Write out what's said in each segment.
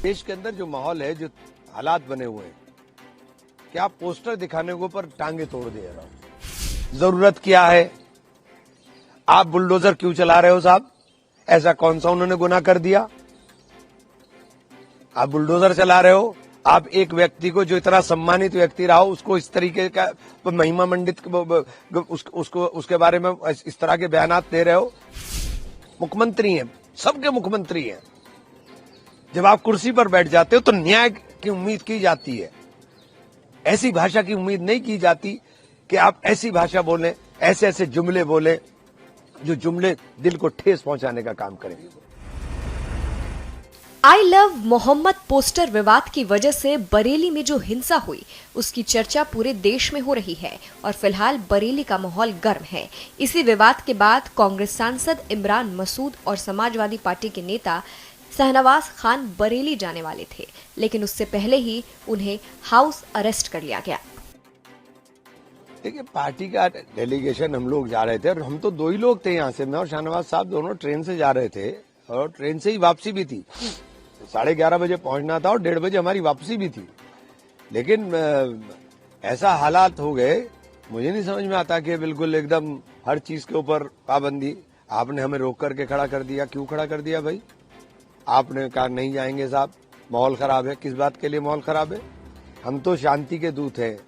देश के अंदर जो माहौल है, जो हालात बने हुए हैं, क्या आप पोस्टर दिखाने के ऊपर टांगे तोड़ दे रहे हो? जरूरत क्या है? आप बुलडोजर क्यों चला रहे हो साहब? ऐसा कौन सा उन्होंने गुनाह कर दिया? आप बुलडोजर चला रहे हो? आप एक व्यक्ति को, जो इतना सम्मानित व्यक्ति रहा हो, उसको इस तरीके का महिमा मंडित उसको उसके बारे में इस तरह के बयानात दे रहे हो? मुख्यमंत्री हैं, सबके मुख्यमंत्री हैं। जब आप कुर्सी पर बैठ जाते हो तो न्याय की उम्मीद की जाती है, ऐसी भाषा की उम्मीद नहीं की जाती कि आप ऐसी भाषा बोलें, ऐसे ऐसे जुमले बोलें जो जुमले दिल को ठेस पहुंचाने का काम करेंगे। आई लव मोहम्मद पोस्टर विवाद की वजह से बरेली में जो हिंसा हुई, उसकी चर्चा पूरे देश में हो रही है और फिलहाल बरेली का माहौल गर्म है। इसी विवाद के बाद कांग्रेस सांसद इमरान मसूद और समाजवादी पार्टी के नेता शाहनवाज खान बरेली जाने वाले थे, लेकिन उससे पहले ही उन्हें हाउस अरेस्ट कर लिया गया। देखिए, पार्टी का डेलीगेशन हम लोग जा रहे थे और हम तो दो ही लोग थे यहाँ से, मैं और शाहनवाज साहब दोनों ट्रेन से जा रहे थे और ट्रेन से ही वापसी भी थी। 11:30 बजे पहुंचना था और 1:30 बजे हमारी वापसी भी थी। लेकिन ऐसा हालात हो गए, मुझे नहीं समझ में आता कि बिल्कुल एकदम हर चीज के ऊपर पाबंदी। आपने हमें रोक करके खड़ा कर दिया। क्यों खड़ा कर दिया भाई? आपने कहा नहीं जाएंगे साहब, माहौल खराब है। किस बात के लिए माहौल खराब है? हम तो शांति के दूत हैं,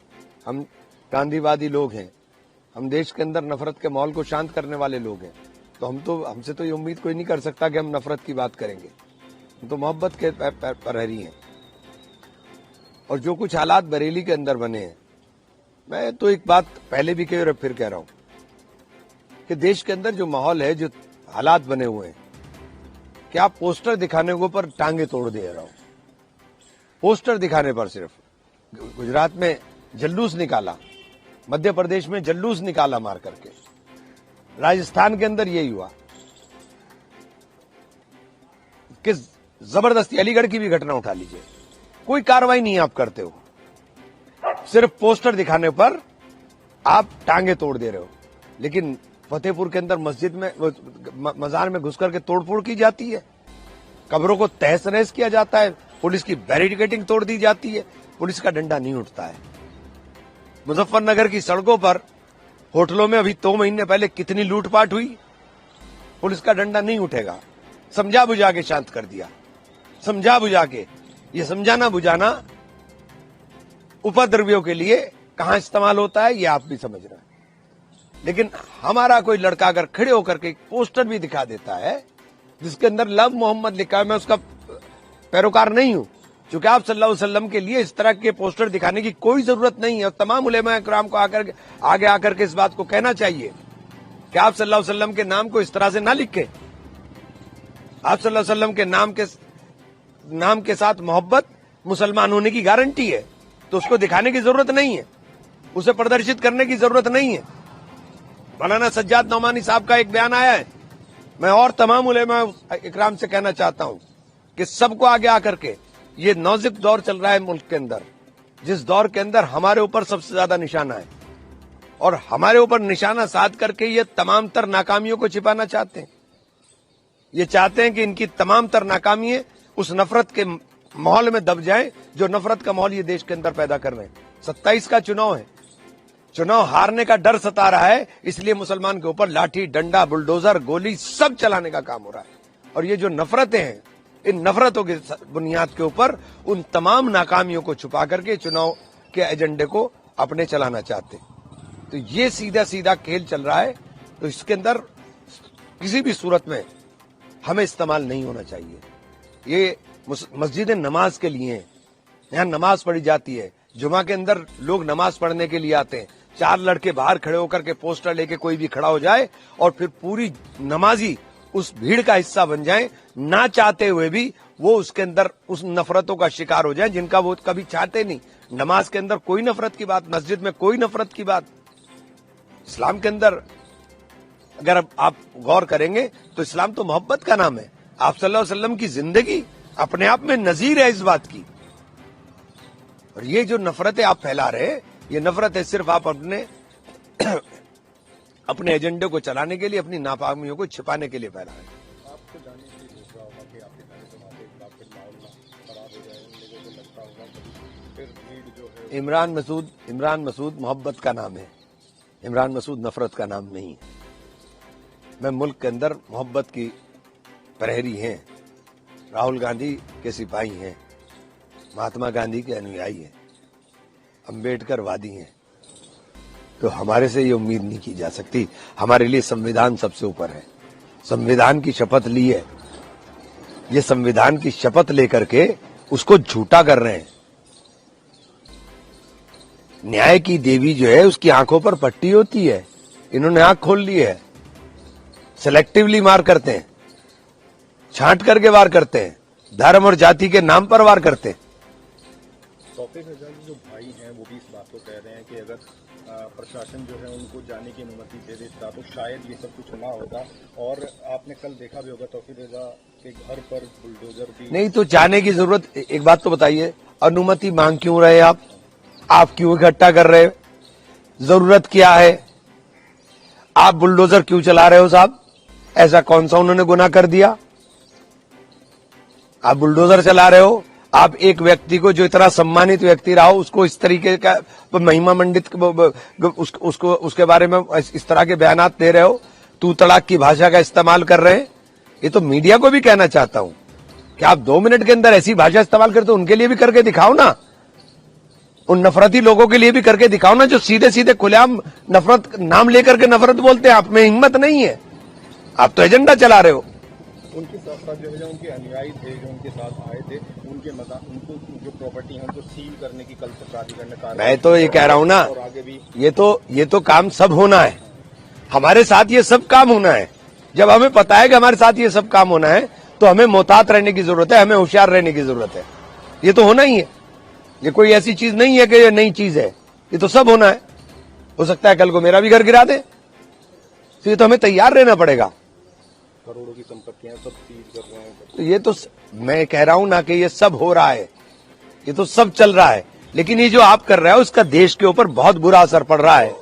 हम गांधीवादी लोग हैं, हम देश के अंदर नफरत के माहौल को शांत करने वाले लोग हैं। तो हमसे तो ये उम्मीद कोई नहीं कर सकता कि हम नफरत की बात करेंगे। हम तो मोहब्बत के प्रहरी हैं। और जो कुछ हालात बरेली के अंदर बने हैं, मैं तो एक बात पहले भी कही और फिर कह रहा हूं कि देश के अंदर जो माहौल है, जो हालात बने हुए हैं, क्या आप पोस्टर दिखाने के ऊपर टांगे तोड़ दे रहा हूं? पोस्टर दिखाने पर सिर्फ गुजरात में जल्लूस निकाला, मध्य प्रदेश में जल्लूस निकाला मार करके, राजस्थान के अंदर यही हुआ कि जबरदस्ती, अलीगढ़ की भी घटना उठा लीजिए, कोई कार्रवाई नहीं आप करते हो, सिर्फ पोस्टर दिखाने पर आप टांगे तोड़ दे रहे हो। लेकिन फतेहपुर के अंदर मस्जिद में, मजार में घुस करके तोड़फोड़ की जाती है, कब्रों को तहस नहस किया जाता है, पुलिस की बैरिकेडिंग तोड़ दी जाती है, पुलिस का डंडा नहीं उठता है। मुजफ्फरनगर की सड़कों पर, होटलों में अभी 2 महीने पहले कितनी लूटपाट हुई, पुलिस का डंडा नहीं उठेगा। समझा बुझा के शांत कर दिया, समझा बुझा के। ये समझाना बुझाना उपद्रवियों के लिए कहां इस्तेमाल होता है, ये आप भी समझ रहे हैं। लेकिन हमारा कोई लड़का अगर खड़े होकर के एक पोस्टर भी दिखा देता है जिसके अंदर लव मोहम्मद लिखा है, मैं उसका पैरोकार नहीं हूं, क्योंकि आप सल्लल्लाहु अलैहि वसल्लम के लिए इस तरह के पोस्टर दिखाने की कोई जरूरत नहीं है। और तमाम उलेमा इकराम को आगे आकर के इस बात को कहना चाहिए कि आप सल्लल्लाहु अलैहि वसल्लम के नाम को इस तरह से ना लिखे। आप सल्लल्लाहु अलैहि वसल्लम के नाम के साथ मोहब्बत मुसलमान होने की गारंटी है, तो उसको दिखाने की जरूरत नहीं है, उसे प्रदर्शित करने की जरूरत नहीं है। मौलाना सज्जाद नौमानी साहब का एक बयान आया है, मैं और तमाम उलेमा इकराम से कहना चाहता हूं कि सबको आगे आकर के, ये नाजुक दौर चल रहा है मुल्क के अंदर, जिस दौर के अंदर हमारे ऊपर सबसे ज्यादा निशाना है, और हमारे ऊपर निशाना साध करके ये तमाम तर नाकामियों को छिपाना चाहते हैं। ये चाहते हैं कि इनकी तमाम तर नाकामियां उस नफरत के माहौल में दब जाएं, जो नफरत का माहौल ये देश के अंदर पैदा कर रहे हैं। 27 का चुनाव है, चुनाव हारने का डर सता रहा है, इसलिए मुसलमान के ऊपर लाठी, डंडा, बुलडोजर, गोली सब चलाने का काम हो रहा है। और ये जो नफरतें हैं, इन नफरतों की बुनियाद के ऊपर उन तमाम नाकामियों को छुपा करके चुनाव के एजेंडे को अपने चलाना चाहते हैं। तो ये सीधा सीधा खेल चल रहा है, तो इसके अंदर किसी भी सूरत में हमें इस्तेमाल नहीं होना चाहिए। ये मस्जिदें नमाज के लिए हैं, यहाँ नमाज पढ़ी जाती है, जुमा के अंदर लोग नमाज पढ़ने के लिए आते हैं। 4 लड़के बाहर खड़े होकर के पोस्टर लेके कोई भी खड़ा हो जाए और फिर पूरी नमाजी उस भीड़ का हिस्सा बन जाए, ना चाहते हुए भी वो उसके अंदर उस नफरतों का शिकार हो जाए जिनका वो कभी चाहते नहीं। नमाज के अंदर कोई नफरत की बात, मस्जिद में कोई नफरत की बात। इस्लाम के अंदर अगर आप गौर करेंगे तो इस्लाम तो मोहब्बत का नाम है। आप सल्लल्लाहु अलैहि वसल्लम की जिंदगी अपने आप में नजीर है इस बात की। और ये जो नफरतें आप फैला रहे, ये नफरत है सिर्फ आप अपने एजेंडे को चलाने के लिए, अपनी नाकामियों को छिपाने के लिए फैला रहे हैं। इमरान मसूद मोहब्बत का नाम है। इमरान मसूद नफरत का नाम नहीं है। मैं मुल्क के अंदर मोहब्बत की प्रहरी हैं। राहुल गांधी के सिपाही हैं, महात्मा गांधी के अनुयायी हैं, अंबेडकर वादी हैं। तो हमारे से ये उम्मीद नहीं की जा सकती। हमारे लिए संविधान सबसे ऊपर है। संविधान की शपथ ली है। ये संविधान की शपथ लेकर के उसको झूठा कर रहे हैं। न्याय की देवी जो है उसकी आंखों पर पट्टी होती है। इन्होंने आंख खोल ली है। सेलेक्टिवली वार करते हैं, छांट करके वार करते हैं, धर्म और जाति के नाम पर वार करते हैं। तौफीक रजा जो भाई हैं वो भी इस बात को कह रहे हैं कि अगर प्रशासन जो है उनको जाने की अनुमति दे देता तो शायद ये सब कुछ ना होगा। और आपने कल देखा भी होगा तौफीक रजा के घर पर बुलडोजर भी नहीं तो जाने की जरूरत। एक बात तो बताइए, अनुमति मांग क्यों रहे आप क्यों इकट्ठा कर रहे? जरूरत क्या है? आप बुलडोजर क्यों चला रहे हो साहब? ऐसा कौन सा उन्होंने गुनाह कर दिया? आप बुलडोजर चला रहे हो। आप एक व्यक्ति को, जो इतना सम्मानित व्यक्ति रहा हो, उसको इस तरीके का महिमा मंडित उसको उसके बारे में इस तरह के बयानात दे रहे हो, तू तड़ाक की भाषा का इस्तेमाल कर रहे हैं। ये तो मीडिया को भी कहना चाहता हूं कि आप 2 मिनट के अंदर ऐसी भाषा इस्तेमाल करते हो, उनके लिए भी करके दिखाओ ना। उन नफरती लोगों के लिए भी करके दिखाओ ना, जो सीधे सीधे खुलेआम नफरत नाम लेकर के नफरत बोलते हैं। आप में हिम्मत नहीं है। आप तो एजेंडा चला रहे हो। उनके साथ साथ जो उनके अनुयायी थे, जो उनके साथ आए थे, उनको जो प्रॉपर्टी है उनको सील करने की कल से प्राधिकरण ने कार्रवाई। मैं तो ये कह रहा हूं ना, और आगे भी ये तो काम सब होना है। हमारे साथ ये सब काम होना है। जब हमें पता है कि हमारे साथ ये सब काम होना है तो हमें मोहतात रहने की जरूरत है, हमें होशियार रहने की जरूरत है। ये तो होना ही है। ये कोई ऐसी चीज नहीं है कि ये नई चीज है। ये तो सब होना है। हो सकता है कल को मेरा भी घर गिरा दे, तो ये तो हमें तैयार रहना पड़ेगा। करोड़ों की संपत्तियां सब सील कर रहे हैं। तो ये तो मैं कह रहा हूं ना कि ये सब हो रहा है, ये तो सब चल रहा है। लेकिन ये जो आप कर रहे हो उसका देश के ऊपर बहुत बुरा असर पड़ रहा है।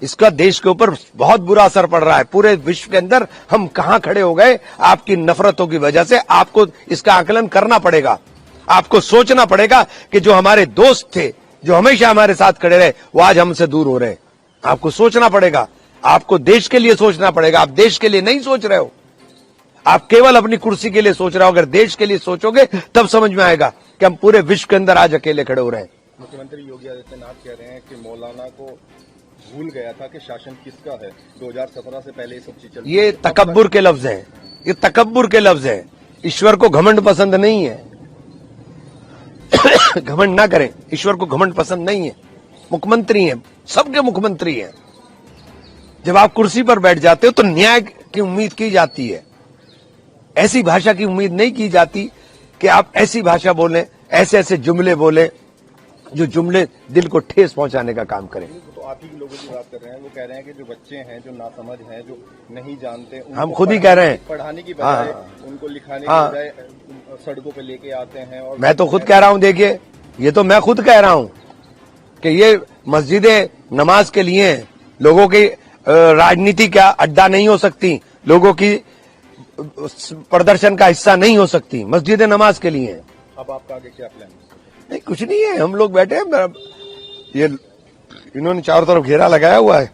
इसका देश के ऊपर बहुत बुरा असर पड़ रहा है। पूरे विश्व के अंदर हम कहां खड़े हो गए आपकी नफरतों की वजह से। आपको इसका आकलन करना पड़ेगा। आपको सोचना पड़ेगा कि जो हमारे दोस्त थे, जो हमेशा हमारे साथ खड़े रहे, वो आज हमसे दूर हो रहे हैं। आपको सोचना पड़ेगा। आपको देश के लिए सोचना पड़ेगा। आप देश के लिए नहीं सोच रहे हो। आप केवल अपनी कुर्सी के लिए सोच रहे हो। अगर देश के लिए सोचोगे तब समझ में आएगा कि हम पूरे विश्व के अंदर आज अकेले खड़े हो रहे हैं। मुख्यमंत्री योगी आदित्यनाथ कह रहे हैं कि मौलाना को भूल गया था कि शासन किसका है। 2017 से पहले ये सब चीज चली। ये तकब्बुर के लफ्ज हैं। ये तकब्बुर के लफ्ज हैं। ईश्वर को घमंड पसंद नहीं है। घमंड ना करें। ईश्वर को घमंड पसंद नहीं है। मुख्यमंत्री हैं, सबके मुख्यमंत्री हैं। जब आप कुर्सी पर बैठ जाते हो तो न्याय की उम्मीद की जाती है। ऐसी भाषा की उम्मीद नहीं की जाती कि आप ऐसी भाषा बोलें, ऐसे ऐसे जुमले बोलें, जो जुमले दिल को ठेस पहुंचाने का काम करें। तो आप ही लोगों की बात कर रहे हैं। वो कह रहे हैं कि जो बच्चे हैं, जो नासमझ हैं, जो नहीं जानते, हम खुद ही कह रहे हैं। पढ़ाने की बजाय उनको लिखाने की बजाय सड़कों पे लेके आते हैं। और मैं तो खुद कह रहा हूं, देखिए, ये तो मैं खुद कह रहा हूं कि ये मस्जिदें नमाज के लिए हैं। लोगों की राजनीति का अड्डा नहीं हो सकती। लोगों की प्रदर्शन का हिस्सा नहीं हो सकती। मस्जिदें नमाज के लिए हैं। अब आपका आगे क्या प्लान है? नहीं, कुछ नहीं है। हम लोग बैठे हैं। ये इन्होंने चारों तरफ घेरा लगाया हुआ है।